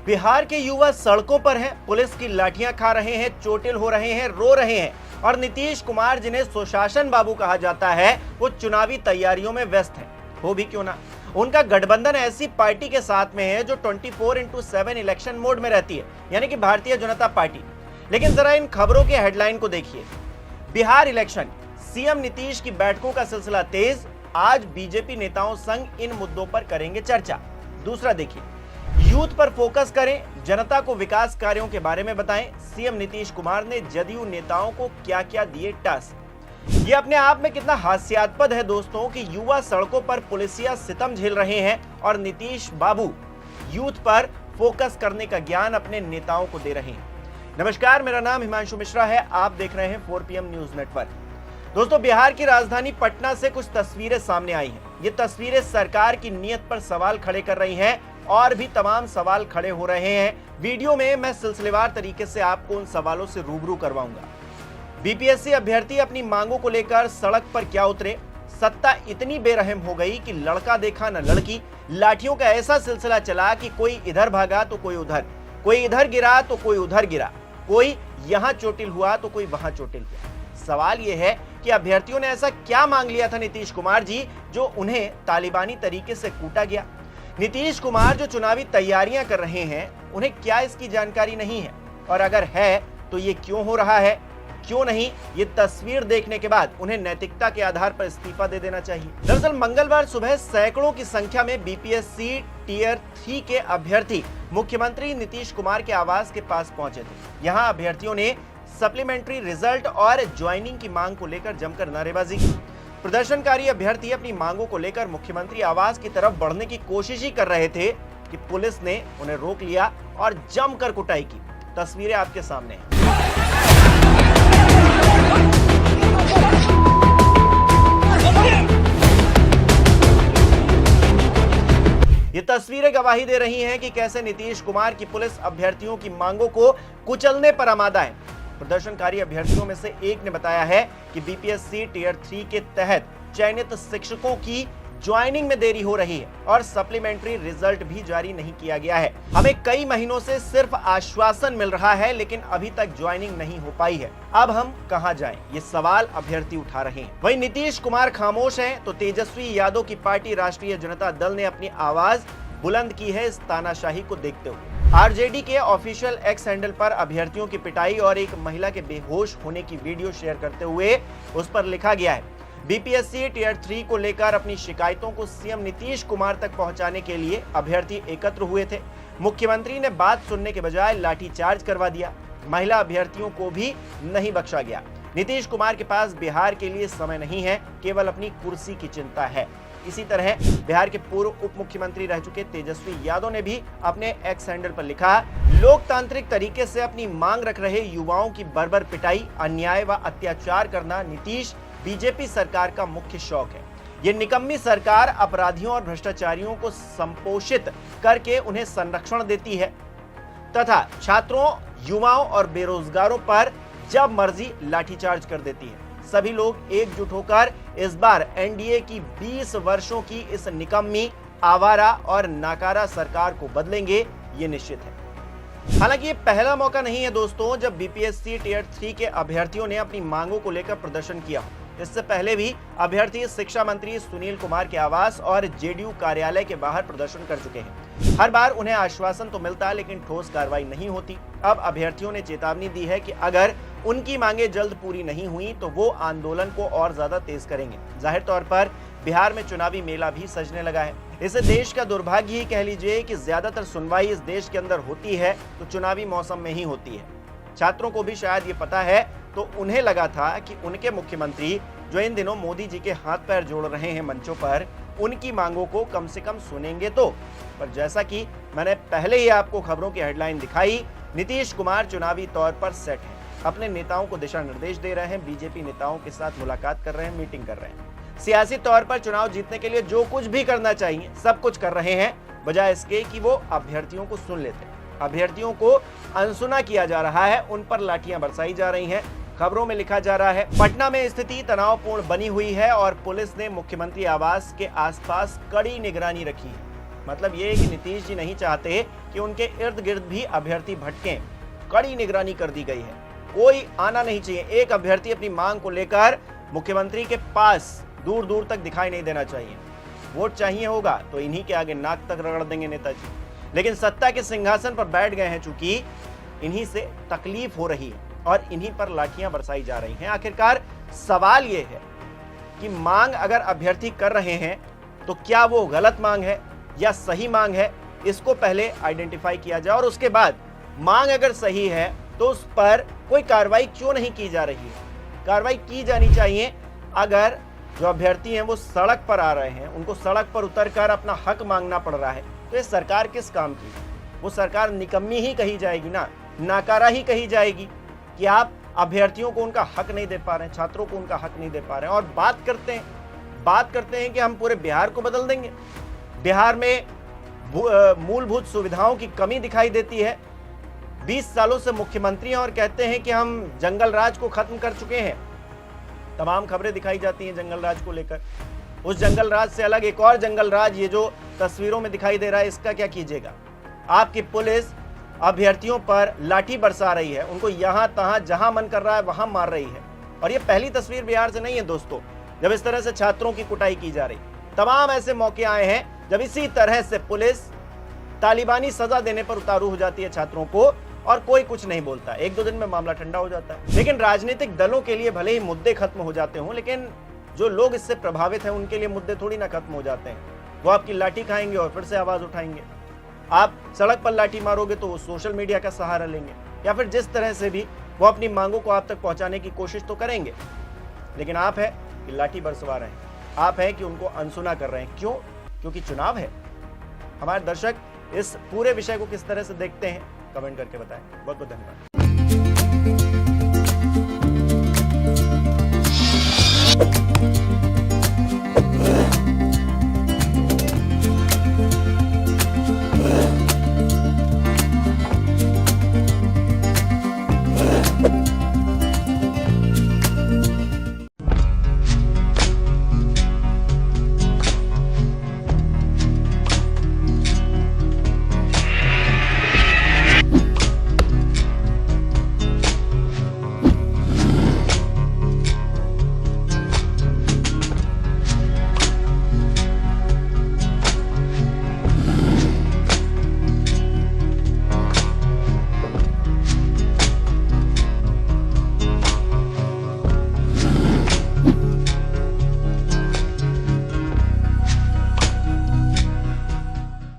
बिहार के युवा सड़कों पर हैं, पुलिस की लाठियां खा रहे हैं, चोटिल हो रहे हैं, रो रहे हैं और नीतीश कुमार जिन्हें सुशासन बाबू कहा जाता है वो चुनावी तैयारियों में व्यस्त हैं। हो भी क्यों ना, उनका गठबंधन ऐसी पार्टी के साथ में है जो 24/7 इलेक्शन मोड में रहती है, यानी कि भारतीय जनता पार्टी। लेकिन जरा इन खबरों के हेडलाइन को देखिए। बिहार इलेक्शन, सीएम नीतीश की बैठकों का सिलसिला तेज, आज बीजेपी नेताओं संग इन मुद्दों पर करेंगे चर्चा। दूसरा देखिए, यूथ पर फोकस करें, जनता को विकास कार्यों के बारे में बताएं, सीएम नीतीश कुमार ने जदयू नेताओं को क्या क्या दिए टास्क। ये अपने आप में कितना हास्यास्पद है दोस्तों कि युवा सड़कों पर पुलिसिया सितम झेल रहे हैं और नीतीश बाबू यूथ पर फोकस करने का ज्ञान अपने नेताओं को दे रहे हैं। नमस्कार, मेरा नाम हिमांशु मिश्रा है, आप देख रहे हैं 4PM न्यूज नेटवर्क। दोस्तों, बिहार की राजधानी पटना से कुछ तस्वीरें सामने आई हैं। ये तस्वीरें सरकार की नीयत पर सवाल खड़े कर रही हैं और भी तमाम सवाल खड़े हो रहे हैं। वीडियो में मैं सिलसिलेवार तरीके से आपको उन सवालों से रूबरू करवाऊंगा। बीपीएससी अभ्यर्थी अपनी मांगों को लेकर सड़क पर क्या उतरे, सत्ता इतनी बेरहम हो गई कि लड़का देखा न लड़की, लाठियों का ऐसा सिलसिला चला कि कोई इधर भागा तो कोई उधर, कोई इधर गिरा तो कोई उधर गिरा, कोई यहां चोटिल हुआ तो कोई वहां चोटिल हुआ। सवाल यह है कि अभ्यर्थियों ने ऐसा क्या मांग लिया था नीतीश कुमार जी जो उन्हें तालिबानी तरीके से कूटा गया। नीतीश कुमार जो चुनावी तैयारियां कर रहे हैं, उन्हें क्या इसकी जानकारी नहीं है, और अगर है तो ये क्यों हो रहा है, क्यों नहीं, ये तस्वीर देखने के बाद उन्हें नैतिकता के आधार पर इस्तीफा दे देना चाहिए। दरअसल मंगलवार सुबह सैकड़ों की संख्या में बीपीएससी टियर 3 के अभ्यर्थी मुख्यमंत्री नीतीश कुमार के आवास के पास पहुंचे थे। यहाँ अभ्यर्थियों ने सप्लीमेंट्री रिजल्ट और ज्वाइनिंग की मांग को लेकर जमकर नारेबाजी की। प्रदर्शनकारी अभ्यर्थी अपनी मांगों को लेकर मुख्यमंत्री आवास की तरफ बढ़ने की कोशिश ही कर रहे थे कि पुलिस ने उन्हें रोक लिया और जमकर कुटाई की। तस्वीरें आपके सामने हैं। ये तस्वीरें गवाही दे रही हैं कि कैसे नीतीश कुमार की पुलिस अभ्यर्थियों की मांगों को कुचलने पर आमादा है। प्रदर्शनकारी अभ्यर्थियों में से एक ने बताया है कि बीपीएससी टियर 3 के तहत चयनित शिक्षकों की ज्वाइनिंग में देरी हो रही है और सप्लीमेंट्री रिजल्ट भी जारी नहीं किया गया है। हमें कई महीनों से सिर्फ आश्वासन मिल रहा है, लेकिन अभी तक ज्वाइनिंग नहीं हो पाई है। अब हम कहां जाएं? ये सवाल अभ्यर्थी उठा रहे हैं। वहीं नीतीश कुमार खामोश हैं तो तेजस्वी यादव की पार्टी राष्ट्रीय जनता दल ने अपनी आवाज बुलंद की है इस तानाशाही को देखते हुए। आरजेडी के ऑफिशियल एक्स हैंडल पर अभ्यर्थियों की पिटाई और एक महिला के बेहोश होने की वीडियो शेयर करते हुए उस पर लिखा गया है, बीपीएससी टियर 3 को लेकर अपनी शिकायतों को सीएम नीतीश कुमार तक पहुंचाने के लिए अभ्यर्थी एकत्र हुए थे। मुख्यमंत्री ने बात सुनने के बजाय लाठीचार्ज करवा दिया। महिला अभ्यर्थियों को भी नहीं बख्शा गया। नीतीश कुमार के पास बिहार के लिए समय नहीं है, केवल अपनी कुर्सी की चिंता है। इसी तरह बिहार के पूर्व उप मुख्यमंत्री रह चुके तेजस्वी यादव ने भी अपने एक्स हैंडल पर लिखा, लोकतांत्रिक तरीके से अपनी मांग रख रहे युवाओं की बर्बर पिटाई, अन्याय व अत्याचार करना नीतीश बीजेपी सरकार का मुख्य शौक है। ये निकम्मी सरकार अपराधियों और भ्रष्टाचारियों को संपोषित करके उन्हें संरक्षण देती है तथा छात्रों, युवाओं और बेरोजगारों पर जब मर्जी लाठीचार्ज कर देती है। सभी लोग एकजुट होकर इस बार एनडीए की 20 वर्षों की इस निकम्मी, आवारा और नाकारा सरकार को बदलेंगे, ये निश्चित है। हालांकि ये पहला मौका नहीं है दोस्तों जब बीपीएससी टियर 3 के अभ्यर्थियों ने अपनी मांगों को लेकर प्रदर्शन किया हो। इससे पहले भी अभ्यर्थी शिक्षा मंत्री सुनील कुमार के आवास और जेडीयू कार्यालय के बाहर प्रदर्शन कर चुके हैं। हर बार उन्हें आश्वासन तो मिलता लेकिन ठोस कार्रवाई नहीं होती। अब अभ्यर्थियों ने चेतावनी दी है कि अगर उनकी मांगे जल्द पूरी नहीं हुई तो वो आंदोलन को और ज्यादा तेज करेंगे। जाहिर तौर पर बिहार में चुनावी मेला भी सजने लगा है। इसे देश का दुर्भाग्य ही कह लीजिए कि ज्यादातर सुनवाई इस देश के अंदर होती है तो चुनावी मौसम में ही होती है। छात्रों को भी शायद ये पता है तो उन्हें लगा था कि उनके मुख्यमंत्री जो इन दिनों मोदी जी के हाथ पैर जोड़ रहे हैं मंचों पर, उनकी मांगों को कम से कम सुनेंगे तो। पर जैसा कि मैंने पहले ही आपको खबरों की हेडलाइन दिखाई, नीतीश कुमार चुनावी तौर पर सेट हैं, अपने नेताओं को दिशा निर्देश दे रहे हैं, बीजेपी नेताओं के साथ मुलाकात कर रहे हैं, मीटिंग कर रहे हैं। सियासी तौर पर चुनाव जीतने के लिए जो कुछ भी करना चाहिए सब कुछ कर रहे हैं, बजाय इसके कि वो अभ्यर्थियों को सुन लेते। अभ्यर्थियों को अनसुना किया जा रहा है, उन पर लाठियां बरसाई जा रही हैं। खबरों में लिखा जा रहा है, पटना में स्थिति तनावपूर्ण बनी हुई है और पुलिस ने मुख्यमंत्री आवास के आसपास कड़ी निगरानी रखी है। मतलब ये है कि नीतीश जी नहीं चाहते कि उनके इर्द गिर्द भी अभ्यर्थी भटकें। कड़ी निगरानी कर दी गई है, कोई आना नहीं चाहिए। एक अभ्यर्थी अपनी मांग को लेकर मुख्यमंत्री के पास दूर दूर तक दिखाई नहीं देना चाहिए। वोट चाहिए होगा तो इन्हीं के आगे नाक तक रगड़ देंगे नेताजी। लेकिन सत्ता के सिंहासन पर बैठ गए हैं, चूंकि इन्हीं से तकलीफ हो रही है और इन्हीं पर लाठियां बरसाई जा रही हैं। आखिरकार सवाल यह है कि मांग अगर अभ्यर्थी कर रहे हैं तो क्या वो गलत मांग है या सही मांग है, इसको पहले आइडेंटिफाई किया जाए और उसके बाद मांग अगर सही है तो उस पर कोई कार्रवाई क्यों नहीं की जा रही है। कार्रवाई की जानी चाहिए। अगर जो अभ्यर्थी हैं वो सड़क पर आ रहे हैं, उनको सड़क पर उतरकर अपना हक मांगना पड़ रहा है, तो ये सरकार किस काम की? वो सरकार निकम्मी ही कही जाएगी ना, नाकारा ही कही जाएगी कि आप अभ्यर्थियों को उनका हक नहीं दे पा रहे हैं, छात्रों को उनका हक नहीं दे पा रहे हैं। और बात करते हैं कि हम पूरे बिहार को बदल देंगे। बिहार में मूलभूत सुविधाओं की कमी दिखाई देती है। 20 सालों से मुख्यमंत्री हैं और कहते हैं कि हम जंगल राज को खत्म कर चुके हैं। तमाम खबरें दिखाई जाती हैं जंगल राज को लेकर। उस जंगल राज से अलग एक और जंगल राज ये जो तस्वीरों में दिखाई दे रहा है, इसका क्या कीजिएगा? आपकी पुलिस अभ्यर्थियों पर लाठी बरसा रही है, उनको यहां तहां जहां मन कर रहा है वहां मार रही है। और ये पहली तस्वीर बिहार से नहीं है दोस्तों, जब इस तरह से छात्रों की कुटाई की जा रही। तमाम ऐसे मौके आए हैं जब इसी तरह से पुलिस तालिबानी सजा देने पर उतारू हो जाती है छात्रों को और कोई कुछ नहीं बोलता। 1-2 दिन में मामला ठंडा हो जाता है। लेकिन राजनीतिक दलों के लिए भले ही मुद्दे खत्म हो जाते हों, लेकिन जो लोग इससे प्रभावित हैं उनके लिए मुद्दे थोड़ी ना खत्म हो जाते हैं। वो आपकी लाठी खाएंगे और फिर से आवाज उठाएंगे। आप सड़क पर लाठी मारोगे तो वो सोशल मीडिया का सहारा लेंगे या फिर जिस तरह से भी वो अपनी मांगों को आप तक पहुंचाने की कोशिश तो करेंगे। लेकिन आप है कि लाठी बरसवा रहे हैं, आप है कि उनको अनसुना कर रहे हैं। क्यों? क्योंकि चुनाव है। हमारे दर्शक इस पूरे विषय को किस तरह से देखते हैं, कमेंट करके बताएं। बहुत बहुत धन्यवाद।